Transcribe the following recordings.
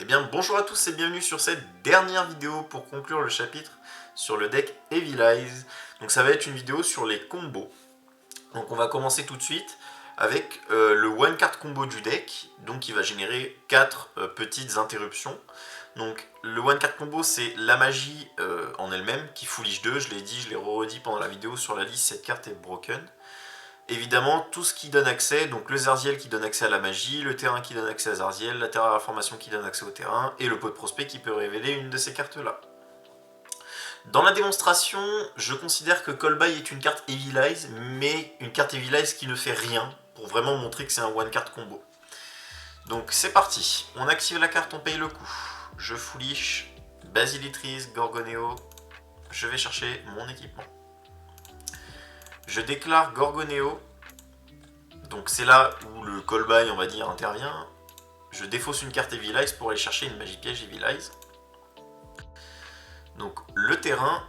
bien, bonjour à tous et bienvenue sur cette dernière vidéo pour conclure le chapitre sur le deck Evil Eyes. Donc ça va être une vidéo sur les combos. Donc on va commencer tout de suite avec le one card combo du deck, donc qui va générer 4 petites interruptions. Donc le one card combo, c'est la magie en elle-même qui foolish 2, je l'ai dit, je l'ai redit pendant la vidéo sur la liste, cette carte est broken. Évidemment, tout ce qui donne accès, donc le Zerziel qui donne accès à la magie, le terrain qui donne accès à Zerziel, la terraformation qui donne accès au terrain, et le pot de prospect qui peut révéler une de ces cartes-là. Dans la démonstration, je considère que Kolbai est une carte Evil Eyes, mais une carte Evil Eyes qui ne fait rien, pour vraiment montrer que c'est un one card combo. Donc c'est parti, on active la carte, on paye le coup. Je foolish, Basilitrice, Gorgoneo, je vais chercher mon équipement. Je déclare Gorgoneo, donc c'est là où le Kolbai, on va dire, intervient. Je défausse une carte Evil Eyes pour aller chercher une magie piège Evil Eyes. Donc le terrain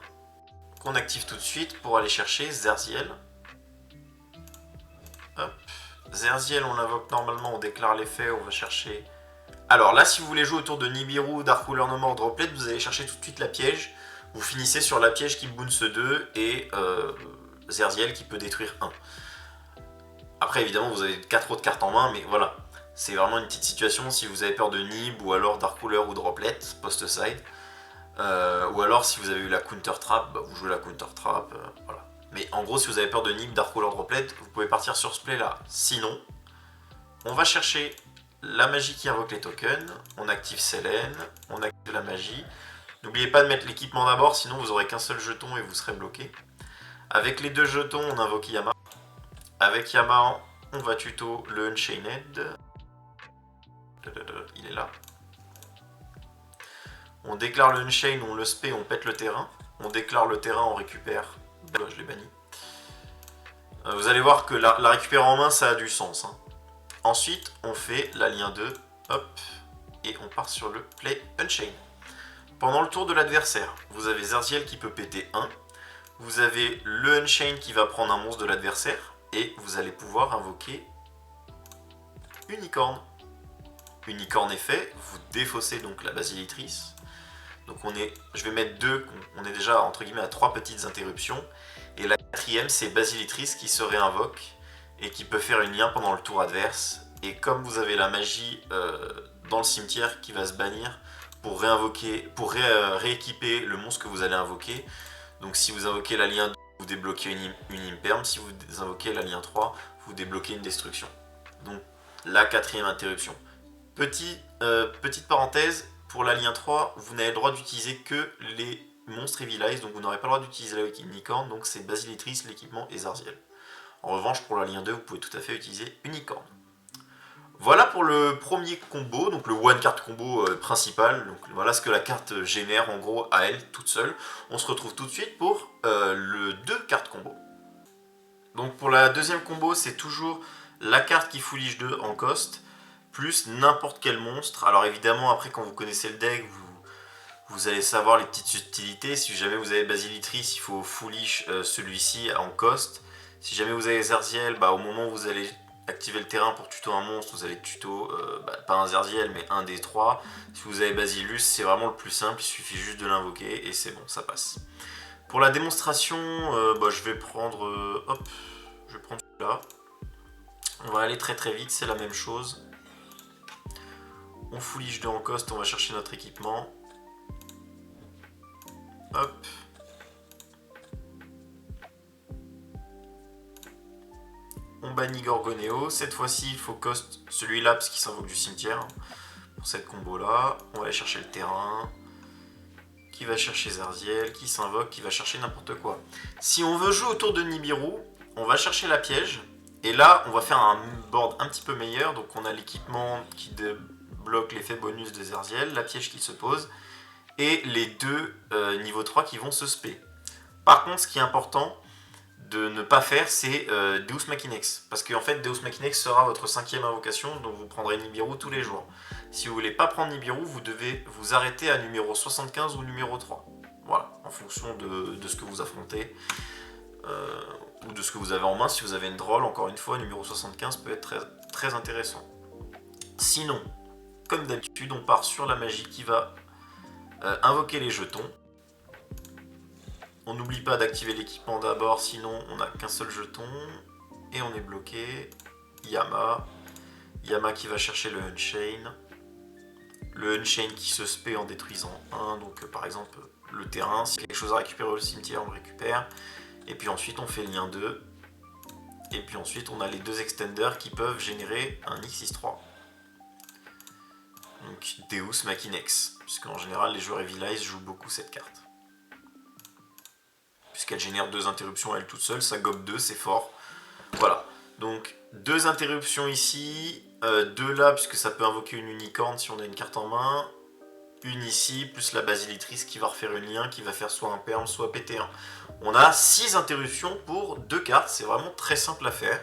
qu'on active tout de suite pour aller chercher Zerziel. Hop. Zerziel, on l'invoque normalement, on déclare l'effet, on va chercher... Alors là, si vous voulez jouer autour de Nibiru, Dark Ruler No More, Droplet, vous allez chercher tout de suite la piège. Vous finissez sur la piège qui bounce 2 et Zerziel qui peut détruire 1. Après, évidemment, vous avez 4 autres cartes en main, mais voilà. C'est vraiment une petite situation si vous avez peur de Nib ou alors Dark Ruler ou Droplet, post-side. Ou alors, si vous avez eu la Counter Trap, bah, vous jouez la Counter Trap, voilà. Mais en gros, si vous avez peur de Nib, Dark Ruler, Droplet, vous pouvez partir sur ce play-là. Sinon, on va chercher la magie qui invoque les tokens, on active Selene, on active la magie. N'oubliez pas de mettre l'équipement d'abord, sinon vous n'aurez qu'un seul jeton et vous serez bloqué. Avec les 2 jetons, on invoque Yama. Avec Yama, on va tuto le Unchained. Il est là. On déclare le Unchained, on le spé, on pète le terrain. On déclare le terrain, on récupère. Je l'ai banni. Vous allez voir que la récupérer en main, ça a du sens. Hein. Ensuite, on fait la lien 2, hop, et on part sur le play Unchained. Pendant le tour de l'adversaire, vous avez Zerziel qui peut péter 1. Vous avez le Unchained qui va prendre un monstre de l'adversaire. Et vous allez pouvoir invoquer Unicorn. Unicorn est fait, vous défaussez donc la Basilitrice. Donc je vais mettre 2, on est déjà entre guillemets à 3 petites interruptions. Et la 4e, c'est Basilitrice qui se réinvoque et qui peut faire une lien pendant le tour adverse. Et comme vous avez la magie dans le cimetière qui va se bannir pour réinvoquer, pour rééquiper le monstre que vous allez invoquer. Donc si vous invoquez la lien 2, vous débloquez une imperme. Si vous invoquez la lien 3, vous débloquez une destruction. Donc la 4e interruption. Petite parenthèse, pour la lien 3, vous n'avez le droit d'utiliser que les monstres Evil Eyes, donc vous n'aurez pas le droit d'utiliser la Unicorn, donc c'est Basilitrice, l'équipement et Zerziel. En revanche, pour la lien 2, vous pouvez tout à fait utiliser Unicorn. Voilà pour le premier combo, donc le one card combo principal. Donc voilà ce que la carte génère en gros à elle toute seule. On se retrouve tout de suite pour le 2 cartes combo. Donc pour la deuxième combo, c'est toujours la carte qui foolish 2 en cost, plus n'importe quel monstre. Alors évidemment, après quand vous connaissez le deck, vous allez savoir les petites subtilités. Si jamais vous avez Basilitrice, il faut foolish celui-ci en cost. Si jamais vous avez Zerziel, bah, au moment où vous allez activer le terrain pour tuto un monstre, vous allez tuto, pas un Zerziel, mais un des 3. Si vous avez Basilus, c'est vraiment le plus simple, il suffit juste de l'invoquer et c'est bon, ça passe. Pour la démonstration, je vais prendre celui-là. On va aller très très vite, c'est la même chose. On foolish 2 en cost, on va chercher notre équipement. Hop. On bannit Gorgoneo. Cette fois-ci, il faut cost celui-là parce qu'il s'invoque du cimetière. Pour cette combo-là, on va aller chercher le terrain. Qui va chercher Zerziel, qui s'invoque, qui va chercher n'importe quoi. Si on veut jouer autour de Nibiru, on va chercher la piège. Et là, on va faire un board un petit peu meilleur. Donc on a l'équipement qui débloque l'effet bonus de Zerziel, la piège qui se pose, et les 2 niveau 3 qui vont se spé. Par contre, ce qui est important de ne pas faire, c'est Deus Machinex. Parce qu'en fait, Deus Machinex sera votre 5e invocation, donc vous prendrez Nibiru tous les jours. Si vous ne voulez pas prendre Nibiru, vous devez vous arrêter à numéro 75 ou numéro 3. Voilà, en fonction de ce que vous affrontez. Ou de ce que vous avez en main. Si vous avez une droll, encore une fois, numéro 75 peut être très, très intéressant. Sinon, comme d'habitude, on part sur la magie qui va invoquer les jetons. On n'oublie pas d'activer l'équipement d'abord, sinon on n'a qu'un seul jeton. Et on est bloqué. Yama. Yama qui va chercher le Unchain. Le Unchain qui se spé en détruisant un. Donc par exemple le terrain, s'il y a quelque chose à récupérer au cimetière, on récupère. Et puis ensuite on fait lien 2. Et puis ensuite on a les 2 extenders qui peuvent générer un X63. Donc Deus Machinex. Puisqu'en général les joueurs Evilize jouent beaucoup cette carte. Puisqu'elle génère 2 interruptions à elle toute seule, ça gobe 2, c'est fort. Voilà, donc 2 interruptions ici, 2 là, puisque ça peut invoquer une unicorne si on a une carte en main. Une ici, plus la basilitrice qui va refaire une lien, qui va faire soit un perm, soit PT1. On a 6 interruptions pour 2 cartes, c'est vraiment très simple à faire.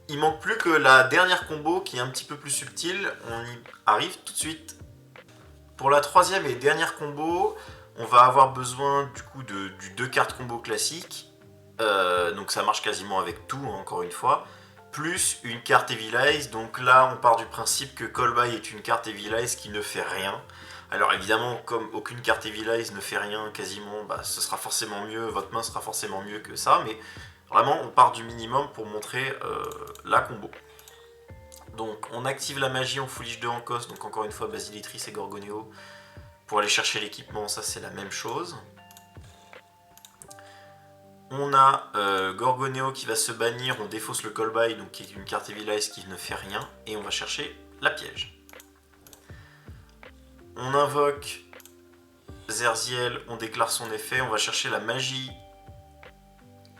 Il manque plus que la dernière combo qui est un petit peu plus subtile, on y arrive tout de suite. Pour la 3e et dernière combo, on va avoir besoin du coup du 2 cartes combo classique. Donc ça marche quasiment avec tout, hein, encore une fois. Plus une carte Evilize, donc là on part du principe que Callby est une carte Evilize qui ne fait rien. Alors évidemment, comme aucune carte Evilize ne fait rien quasiment, bah, ce sera forcément mieux, votre main sera forcément mieux que ça, mais vraiment on part du minimum pour montrer la combo. Donc on active la magie en Foolish 2 en cost, donc encore une fois Basilitrice et Gorgoneo. Pour aller chercher l'équipement, ça c'est la même chose. On a Gorgoneo qui va se bannir, on défausse le Callby, donc qui est une carte Evilize qui ne fait rien, et on va chercher la piège. On invoque Zerziel, on déclare son effet, on va chercher la magie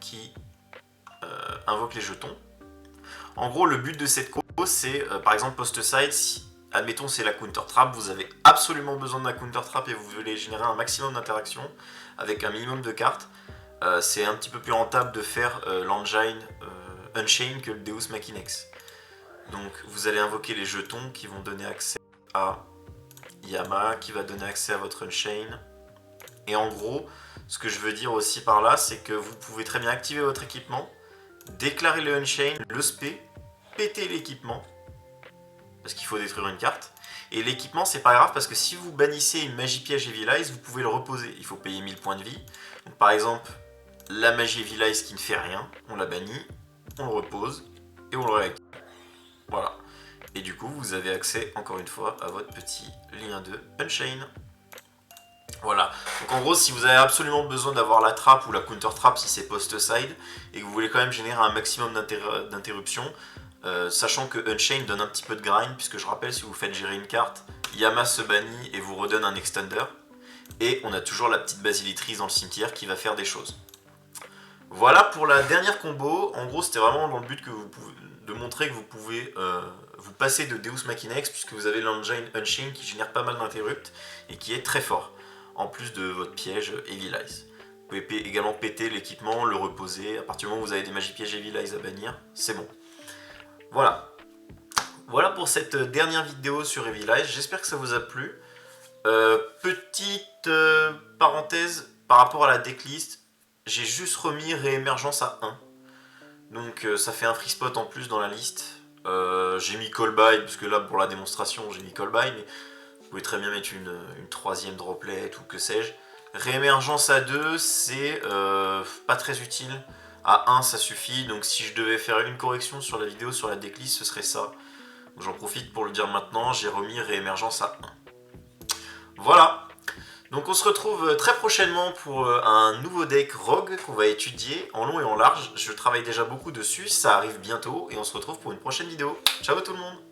qui invoque les jetons. En gros, le but de cette combo, c'est par exemple post-side, si, admettons c'est la counter trap, vous avez absolument besoin de la counter trap et vous voulez générer un maximum d'interactions avec un minimum de cartes. C'est un petit peu plus rentable de faire l'Unchain que le Deus Machinex. Donc vous allez invoquer les jetons qui vont donner accès à Yama, qui va donner accès à votre Unchain. Et en gros, ce que je veux dire aussi par là, c'est que vous pouvez très bien activer votre équipement, déclarer le Unchain, le spé, péter l'équipement, parce qu'il faut détruire une carte. Et l'équipement, c'est pas grave, parce que si vous bannissez une magie piège Evilize, vous pouvez le reposer. Il faut payer 1000 points de vie. Donc par exemple, la magie Evilize qui ne fait rien, on la bannit, on le repose, et on le réactive. Voilà. Et du coup, vous avez accès, encore une fois, à votre petit lien de Unchain. Voilà. Donc en gros, si vous avez absolument besoin d'avoir la trap ou la counter trap si c'est post-side, et que vous voulez quand même générer un maximum d'interruptions, sachant que Unchain donne un petit peu de grind, puisque je rappelle, si vous faites gérer une carte, Yama se bannit et vous redonne un extender. Et on a toujours la petite basilitrice dans le cimetière qui va faire des choses. Voilà pour la dernière combo. En gros, c'était vraiment dans le but de montrer que vous pouvez vous passer de Deus Machinex, puisque vous avez l'Unchain qui génère pas mal d'interrupts et qui est très fort, en plus de votre piège Evilize. Vous pouvez également péter l'équipement, le reposer. À partir du moment où vous avez des magies pièges Evilize à bannir, c'est bon. Voilà. Voilà pour cette dernière vidéo sur Evilize. J'espère que ça vous a plu. Petite parenthèse par rapport à la decklist, j'ai juste remis réémergence à 1. Donc ça fait un free spot en plus dans la liste. J'ai mis Callby, parce que là pour la démonstration j'ai mis Callby, mais vous pouvez très bien mettre une 3e droplet ou que sais-je. Réémergence à 2, c'est pas très utile. À 1 ça suffit, donc si je devais faire une correction sur la vidéo sur la decklist, ce serait ça. J'en profite pour le dire maintenant, j'ai remis réémergence à 1. Voilà. Donc on se retrouve très prochainement pour un nouveau deck Rogue qu'on va étudier en long et en large. Je travaille déjà beaucoup dessus, ça arrive bientôt et on se retrouve pour une prochaine vidéo. Ciao tout le monde!